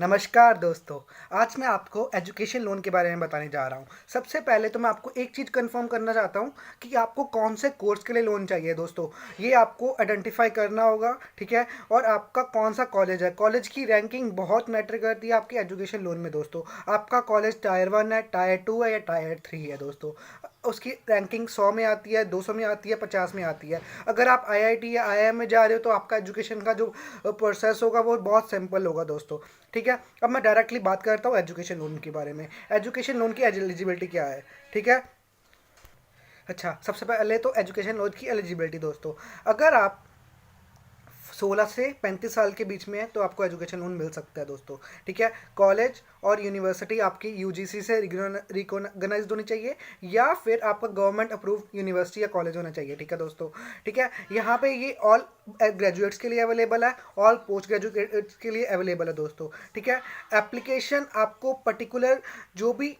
नमस्कार दोस्तों। आज मैं आपको एजुकेशन लोन के बारे में बताने जा रहा हूँ। सबसे पहले तो मैं आपको एक चीज़ कंफर्म करना चाहता हूँ कि आपको कौन से कोर्स के लिए लोन चाहिए दोस्तों। ये आपको आइडेंटिफाई करना होगा, ठीक है। और आपका कौन सा कॉलेज है, कॉलेज की रैंकिंग बहुत मैटर करती है आपके एजुकेशन लोन में दोस्तों। आपका कॉलेज टायर 1 है, टायर 2 है या टायर 3 है दोस्तों, उसकी रैंकिंग 100 में आती है, 200 में आती है, 50 में आती है। अगर आप आईआईटी या आईआईएम में जा रहे हो तो आपका एजुकेशन का जो प्रोसेस होगा वो बहुत सिंपल होगा दोस्तों, ठीक है। अब मैं डायरेक्टली बात करता हूँ एजुकेशन लोन के बारे में। एजुकेशन लोन की एलिजिबिलिटी क्या है, ठीक है। अच्छा, सबसे पहले तो एजुकेशन लोन की एलिजिबिलिटी दोस्तों, अगर आप 16 से 35 साल के बीच में है तो आपको एजुकेशन लोन मिल सकता है दोस्तों, ठीक है। कॉलेज और यूनिवर्सिटी आपकी यूजीसी से रिकॉग्नाइज्ड होनी चाहिए, या फिर आपका गवर्नमेंट अप्रूव यूनिवर्सिटी या कॉलेज होना चाहिए, ठीक है दोस्तों, ठीक है। यहाँ पे ये ऑल ग्रेजुएट्स के लिए अवेलेबल है, ऑल पोस्ट ग्रेजुएट्स के लिए अवेलेबल है दोस्तों, ठीक है। एप्लीकेशन आपको पर्टिकुलर जो भी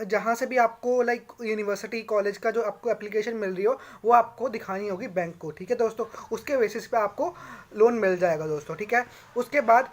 जहाँ से भी आपको लाइक यूनिवर्सिटी कॉलेज का जो आपको एप्लीकेशन मिल रही हो वो आपको दिखानी होगी बैंक को, ठीक है दोस्तों। उसके बेसिस पे आपको लोन मिल जाएगा दोस्तों, ठीक है। उसके बाद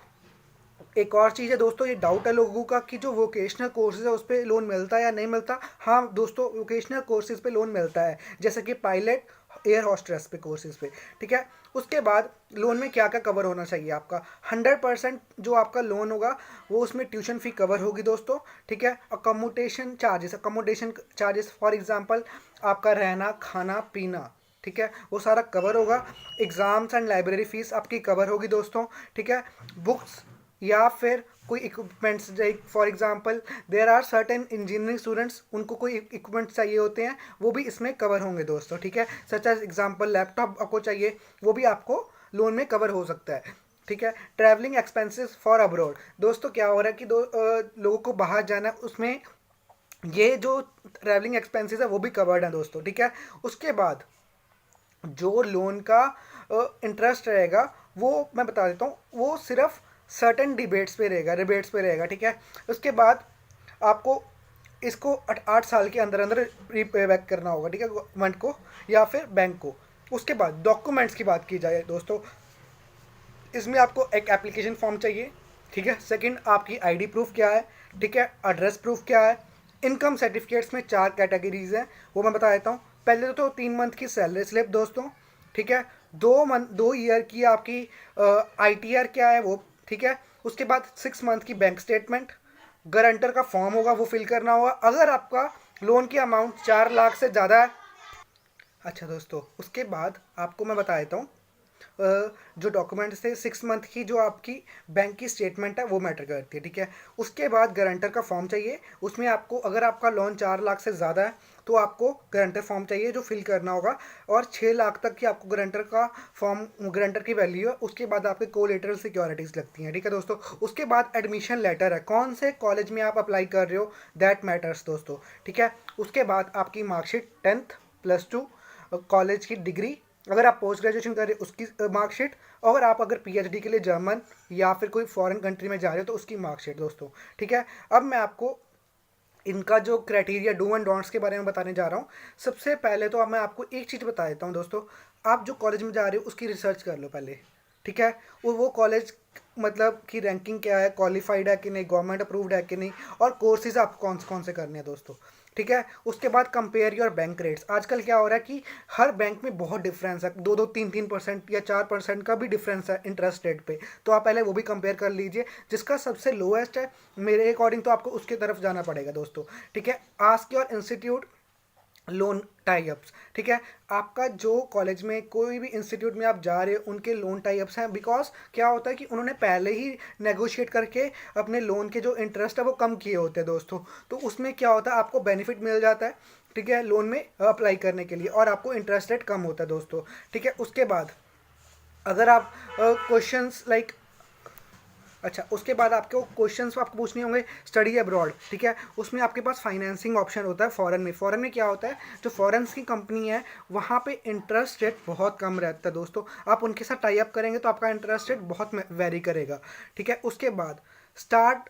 एक और चीज़ है दोस्तों, ये डाउट है लोगों का कि जो वोकेशनल कोर्सेज है उस पर लोन मिलता है या नहीं मिलता। हाँ दोस्तों, वोकेशनल कोर्सेज पे लोन मिलता है, जैसे कि पायलट, एयर हॉस्टेस पे कोर्सेज पे, ठीक है। उसके बाद लोन में क्या क्या कवर होना चाहिए आपका, 100% जो आपका लोन होगा वो उसमें ट्यूशन फ़ी कवर होगी दोस्तों, ठीक है। अकोमोडेशन चार्जेस फॉर एग्जांपल आपका रहना खाना पीना, ठीक है, वो सारा कवर होगा। एग्ज़ाम्स एंड लाइब्रेरी फ़ीस आपकी कवर होगी दोस्तों, ठीक है। बुक्स या फिर कोई equipments, like for example there are certain engineering students, उनको कोई इक्विपमेंट्स चाहिए होते हैं, वो भी इसमें कवर होंगे दोस्तों, ठीक है। सच एज एग्जांपल लैपटॉप आपको चाहिए, वो भी आपको लोन में कवर हो सकता है, ठीक है। ट्रैवलिंग एक्सपेंसेस फॉर अब्रॉड, दोस्तों क्या हो रहा है कि लोगों को बाहर जाना है, उसमें ये जो ट्रैवलिंग एक्सपेंसेस है वो भी कवर्ड है दोस्तों, ठीक है। उसके बाद जो लोन का इंटरेस्ट रहेगा वो मैं बता देता हूँ, वो सिर्फ सर्टेन डिबेट्स पे रहेगा, रिबेट्स पे रहेगा, ठीक है। उसके बाद आपको इसको 8 साल के अंदर अंदर रीपे बैक करना होगा, ठीक है, गवर्नमेंट को या फिर बैंक को। उसके बाद डॉक्यूमेंट्स की बात की जाए दोस्तों, इसमें आपको एक एप्लीकेशन फॉर्म चाहिए, ठीक है। सेकंड, आपकी आईडी प्रूफ क्या है, ठीक है। एड्रेस प्रूफ क्या है। इनकम सर्टिफिकेट्स में 4 कैटेगरीज हैं, वो मैं बता देता हूँ। पहले तो 3 मंथ की सैलरी स्लिप दोस्तों, ठीक है। 2 ईयर की आपकी आईटीआर क्या है वो, ठीक है। उसके बाद 6 मंथ की बैंक स्टेटमेंट, गारंटर का फॉर्म होगा वो फिल करना होगा अगर आपका लोन की अमाउंट 4 लाख से ज़्यादा है। अच्छा दोस्तों, उसके बाद आपको मैं बता देता हूँ जो डॉक्यूमेंट्स थे, 6 मंथ की जो आपकी बैंक की स्टेटमेंट है वो मैटर करती है, ठीक है। उसके बाद गारंटर का फॉर्म चाहिए, उसमें आपको अगर आपका लोन 4 लाख से ज़्यादा है तो आपको गारंटर फॉर्म चाहिए जो फिल करना होगा, और 6 लाख तक की आपको गारंटर का फॉर्म, गारंटर की वैल्यू है। उसके बाद आपके कोलेटरल सिक्योरिटीज़ लगती हैं, ठीक है दोस्तों। उसके बाद एडमिशन लेटर है, कौन से कॉलेज में आप अप्लाई कर रहे हो, दैट मैटर्स दोस्तों, ठीक है। उसके बाद आपकी मार्कशीट, 10th+2 कॉलेज की डिग्री, अगर आप पोस्ट ग्रेजुएशन कर रहे हो उसकी मार्कशीट, और आप अगर पीएचडी के लिए जर्मन या फिर कोई फॉरेन कंट्री में जा रहे हो तो उसकी मार्कशीट दोस्तों, ठीक है। अब मैं आपको इनका जो क्राइटेरिया डू एंड डोंट्स के बारे में बताने जा रहा हूँ। सबसे पहले तो अब मैं आपको एक चीज़ बता देता हूँ दोस्तों, आप जो कॉलेज में जा रहे हो उसकी रिसर्च कर लो पहले, ठीक है। वो कॉलेज मतलब की रैंकिंग क्या है, क्वालिफाइड है कि नहीं, गवर्नमेंट अप्रूव्ड है कि नहीं, और कोर्सेज आपको कौन कौन से करने हैं दोस्तों, ठीक है। उसके बाद कंपेयर योर बैंक रेट्स, आजकल क्या हो रहा है कि हर बैंक में बहुत डिफरेंस है, 2-3% या 4% का भी डिफरेंस है इंटरेस्ट रेट पे। तो आप पहले वो भी कंपेयर कर लीजिए, जिसका सबसे लोएस्ट है मेरे अकॉर्डिंग तो आपको उसकी तरफ जाना पड़ेगा दोस्तों, ठीक है। Ask your institute loan tie ups, ठीक है। आपका जो कॉलेज में कोई भी इंस्टीट्यूट में आप जा रहे हो उनके लोन टाई अप्स हैं, बिकॉज क्या होता है कि उन्होंने पहले ही नेगोशिएट करके अपने लोन के जो इंटरेस्ट है वो कम किए होते हैं दोस्तों। तो उसमें क्या होता है, आपको बेनिफिट मिल जाता है, ठीक है, लोन में अप्लाई करने के लिए, और आपको इंटरेस्ट रेट कम होता है दोस्तों, ठीक है। उसके बाद अगर आप क्वेश्चंस लाइक, अच्छा उसके बाद आपको क्वेश्चंस आपको पूछने होंगे स्टडी अब्रॉड, ठीक है। उसमें आपके पास फाइनेंसिंग ऑप्शन होता है फॉरेन में क्या होता है, जो फॉरेन की कंपनी है वहाँ पे इंटरेस्ट रेट बहुत कम रहता है दोस्तों। आप उनके साथ टाई अप करेंगे तो आपका इंटरेस्ट रेट बहुत वेरी करेगा, ठीक है। उसके बाद स्टार्ट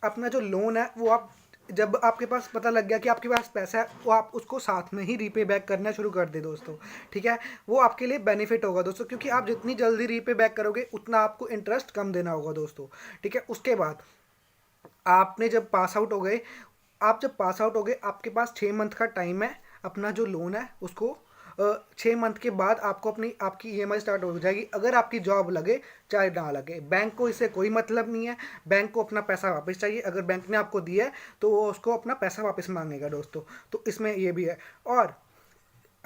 अपना जो लोन है वो आप, जब आपके पास पता लग गया कि आपके पास पैसा है, वो आप उसको साथ में ही रीपे बैक करना शुरू कर दे दोस्तों, ठीक है। वो आपके लिए बेनिफिट होगा दोस्तों, क्योंकि आप जितनी जल्दी रीपे बैक करोगे उतना आपको इंटरेस्ट कम देना होगा दोस्तों, ठीक है। उसके बाद आपने जब पास आउट हो गए आप जब पास आउट हो गए आपके पास 6 मंथ का टाइम है अपना जो लोन है उसको 6 मंथ के बाद आपको अपनी आपकी ईएमआई स्टार्ट हो जाएगी, अगर आपकी जॉब लगे चाहे ना लगे। बैंक को इससे कोई मतलब नहीं है, बैंक को अपना पैसा वापस चाहिए। अगर बैंक ने आपको दिया है तो वो उसको अपना पैसा वापस मांगेगा दोस्तों। तो इसमें ये भी है। और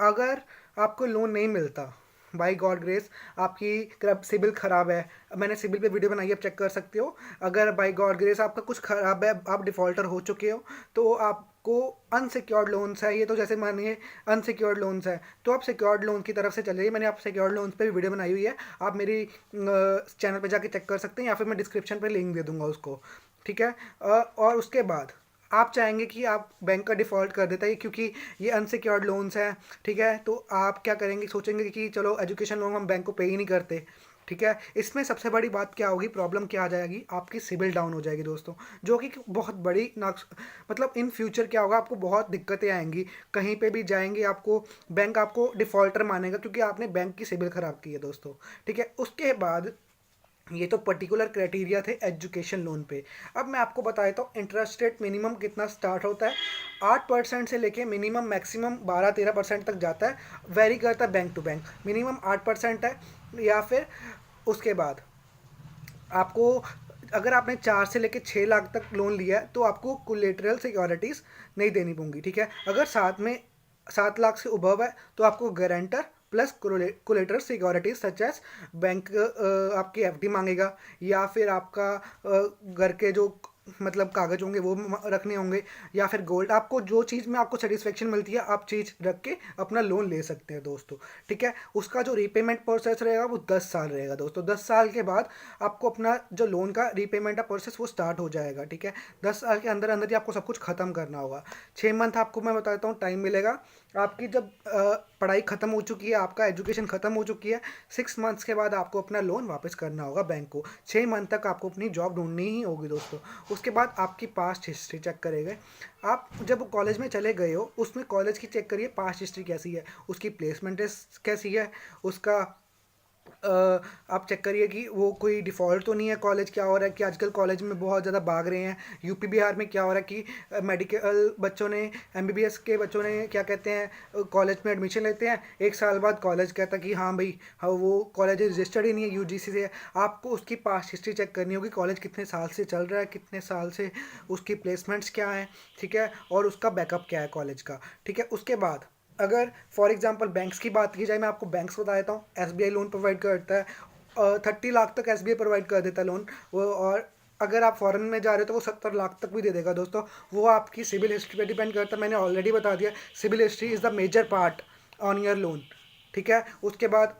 अगर आपको लोन नहीं मिलता, बाई गॉड ग्रेस आपकी सिबिल ख़राब है, मैंने सिबिल पे वीडियो बनाई है, आप चेक कर सकते हो। अगर बाई गॉड ग्रेस आपका कुछ ख़राब है, आप डिफ़ॉल्टर हो चुके हो, तो आपको अनसिक्योर्ड लोन्स है ये, तो जैसे मानिए अनसिक्योर्ड लोन्स है तो आप सिक्योर्ड लोन की तरफ से चले जाइए। मैंने आप सिक्योर्ड लोन्स पे भी वीडियो बनाई हुई है, आप मेरी चैनल पे जाके चेक कर सकते हैं, या फिर मैं डिस्क्रिप्शन पे लिंक दे दूंगा उसको। ठीक है। और उसके बाद आप चाहेंगे कि आप बैंक का डिफ़ॉल्ट कर देता है क्योंकि ये अनसिक्योर्ड लोन्स हैं। ठीक है, तो आप क्या करेंगे, सोचेंगे कि चलो एजुकेशन लोन हम बैंक को पे ही नहीं करते। ठीक है, इसमें सबसे बड़ी बात क्या होगी, प्रॉब्लम क्या आ जाएगी, आपकी सिबिल डाउन हो जाएगी दोस्तों, जो कि बहुत बड़ी मतलब इन फ्यूचर क्या होगा, आपको बहुत दिक्कतें आएंगी। कहीं पे भी जाएंगे आपको बैंक आपको डिफ़ॉल्टर मानेगा क्योंकि आपने बैंक की सिबिल ख़राब की है दोस्तों। ठीक है, उसके बाद ये तो पर्टिकुलर क्राइटेरिया थे एजुकेशन लोन पे। अब मैं आपको बता देता हूँ इंटरेस्ट रेट मिनिमम कितना स्टार्ट होता है। 8% से लेके मिनिमम मैक्सिमम 12-13% तक जाता है, वेरी करता है बैंक टू बैंक। मिनिमम 8% है, या फिर उसके बाद आपको अगर आपने 4 से लेके 6 लाख तक लोन लिया है तो आपको कोलेटरल सिक्योरिटीज़ नहीं देनी होंगी। ठीक है, अगर साथ में 7 लाख से उबव है तो आपको guarantor plus collateral securities such as bank आपकी एफडी मांगेगा, या फिर आपका घर के जो मतलब कागज होंगे वो रखने होंगे, या फिर गोल्ड। आपको जो चीज़ में आपको सेटिस्फेक्शन मिलती है आप चीज़ रख के अपना लोन ले सकते हैं दोस्तों। ठीक है, उसका जो रीपेमेंट प्रोसेस रहेगा वो 10 साल रहेगा दोस्तों। 10 साल के बाद आपको अपना जो लोन का रीपेमेंट का प्रोसेस वो स्टार्ट हो जाएगा। ठीक है, 10 साल के अंदर अंदर ही आपको सब कुछ ख़त्म करना होगा। 6 मंथ आपको मैं बताता हूँ टाइम मिलेगा। आपकी जब पढ़ाई ख़त्म हो चुकी है, आपका एजुकेशन ख़त्म हो चुकी है, 6 मंथ्स के बाद आपको अपना लोन वापस करना होगा बैंक को। 6 मंथ तक आपको अपनी जॉब ढूंढनी ही होगी दोस्तों। उसके बाद आपकी पास्ट हिस्ट्री चेक करेंगे। आप जब कॉलेज में चले गए हो उसमें कॉलेज की चेक करिए पास्ट हिस्ट्री कैसी है, उसकी प्लेसमेंट कैसी है, उसका आप चेक करिए कि वो कोई डिफ़ॉल्ट तो नहीं है। कॉलेज क्या हो रहा है कि आजकल कॉलेज में बहुत ज़्यादा भाग रहे हैं। यूपी बिहार में क्या हो रहा है कि मेडिकल बच्चों ने, एमबीबीएस के बच्चों ने क्या कहते हैं कॉलेज में एडमिशन लेते हैं, 1 साल बाद कॉलेज कहता है कि हाँ भाई हाँ वो कॉलेज रजिस्टर्ड ही नहीं है यूजीसी से। आपको उसकी पास्ट हिस्ट्री चेक करनी होगी, कॉलेज कितने साल से चल रहा है, कितने साल से उसकी प्लेसमेंट्स क्या हैं। ठीक है, और उसका बैकअप क्या है कॉलेज का। ठीक है, उसके बाद अगर फॉर एग्जांपल बैंक्स की बात की जाए, मैं आपको बैंक्स बता देता हूँ। एसबीआई लोन प्रोवाइड करता है, 30 लाख तक एसबीआई प्रोवाइड कर देता है लोन वो। और अगर आप फॉरेन में जा रहे हो तो वो 70 लाख तक भी दे देगा दोस्तों। वो आपकी सिविल हिस्ट्री पे डिपेंड करता है, मैंने ऑलरेडी बता दिया। CIBIL history is the major part on your loan. ठीक है, उसके बाद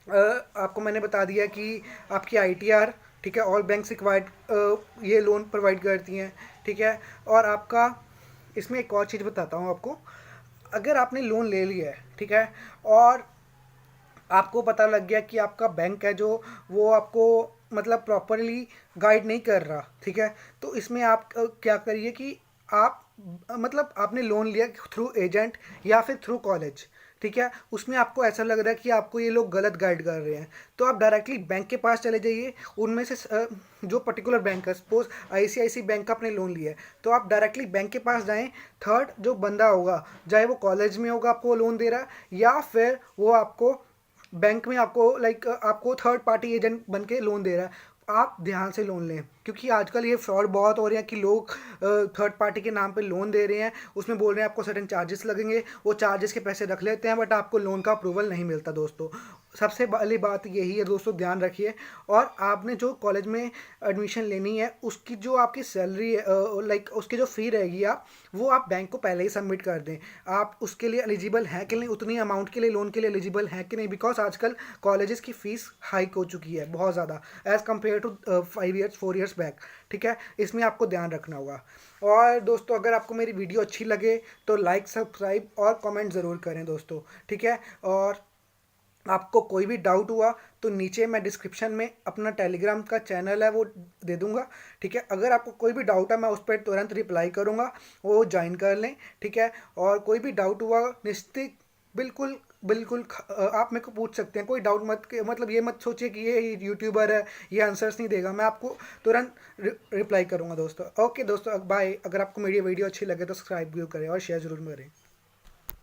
आपको मैंने बता दिया कि आपकी आईटीआर, ठीक है, ऑल बैंक्स रिक्वायर्ड ये लोन प्रोवाइड करती हैं। ठीक है, और आपका इसमें एक और चीज़ बताता हूँ आपको। अगर आपने लोन ले लिया है, ठीक है, और आपको पता लग गया कि आपका बैंक है जो वो आपको मतलब प्रॉपरली गाइड नहीं कर रहा। ठीक है, तो इसमें आप क्या करिए कि आप मतलब आपने लोन लिया थ्रू एजेंट या फिर थ्रू कॉलेज। ठीक है, उसमें आपको ऐसा लग रहा है कि आपको ये लोग गलत गाइड कर रहे हैं, तो आप डायरेक्टली बैंक के पास चले जाइए। उनमें से जो पर्टिकुलर बैंक है, सपोज आईसीआईसी बैंक का आपने लोन लिया है, तो आप डायरेक्टली बैंक के पास जाएं। थर्ड जो बंदा होगा, चाहे वो कॉलेज में होगा आपको लोन दे रहा है, या फिर वो आपको बैंक में आपको आपको थर्ड पार्टी एजेंट बन के लोन दे रहा है, आप ध्यान से लोन लें। क्योंकि आजकल ये फ्रॉड बहुत हो रहे हैं कि लोग थर्ड पार्टी के नाम पे लोन दे रहे हैं, उसमें बोल रहे हैं आपको सर्टेन चार्जेस लगेंगे, वो चार्जेस के पैसे रख लेते हैं, बट आपको लोन का अप्रूवल नहीं मिलता दोस्तों। सबसे पहली बात यही है दोस्तों, ध्यान रखिए। और आपने जो कॉलेज में एडमिशन लेनी है उसकी जो आपकी सैलरी है, उसकी जो फ़ी रहेगी वो आप बैंक को पहले ही सबमिट कर दें। आप उसके लिए एलिजिबल हैं कि नहीं, उतनी अमाउंट के लिए लोन के लिए एलिजिबल हैं कि नहीं, बिकॉज आजकल कॉलेजेस की फ़ीस हाइक हो चुकी है बहुत ज़्यादा as compare to 5 years 4 years back. ठीक है, इसमें आपको ध्यान रखना होगा। और दोस्तों अगर आपको मेरी वीडियो अच्छी लगे तो लाइक सब्सक्राइब और कमेंट ज़रूर करें दोस्तों। ठीक है, और आपको कोई भी डाउट हुआ तो नीचे मैं डिस्क्रिप्शन में अपना टेलीग्राम का चैनल है वो दे दूंगा। ठीक है, अगर आपको कोई भी डाउट है मैं उस पर तुरंत रिप्लाई करूंगा, वो ज्वाइन कर लें। ठीक है, और कोई भी डाउट हुआ निश्चित बिल्कुल बिल्कुल आप मेरे को पूछ सकते हैं, कोई डाउट मत मतलब ये मत सोचिए कि ये यूट्यूबर है, ये आंसर्स नहीं देगा, मैं आपको तुरंत रिप्लाई करूंगा दोस्तों। ओके दोस्तों, बाय। अगर आपको मेरी वीडियो अच्छी लगे तो सब्सक्राइब भी करें और शेयर जरूर करें।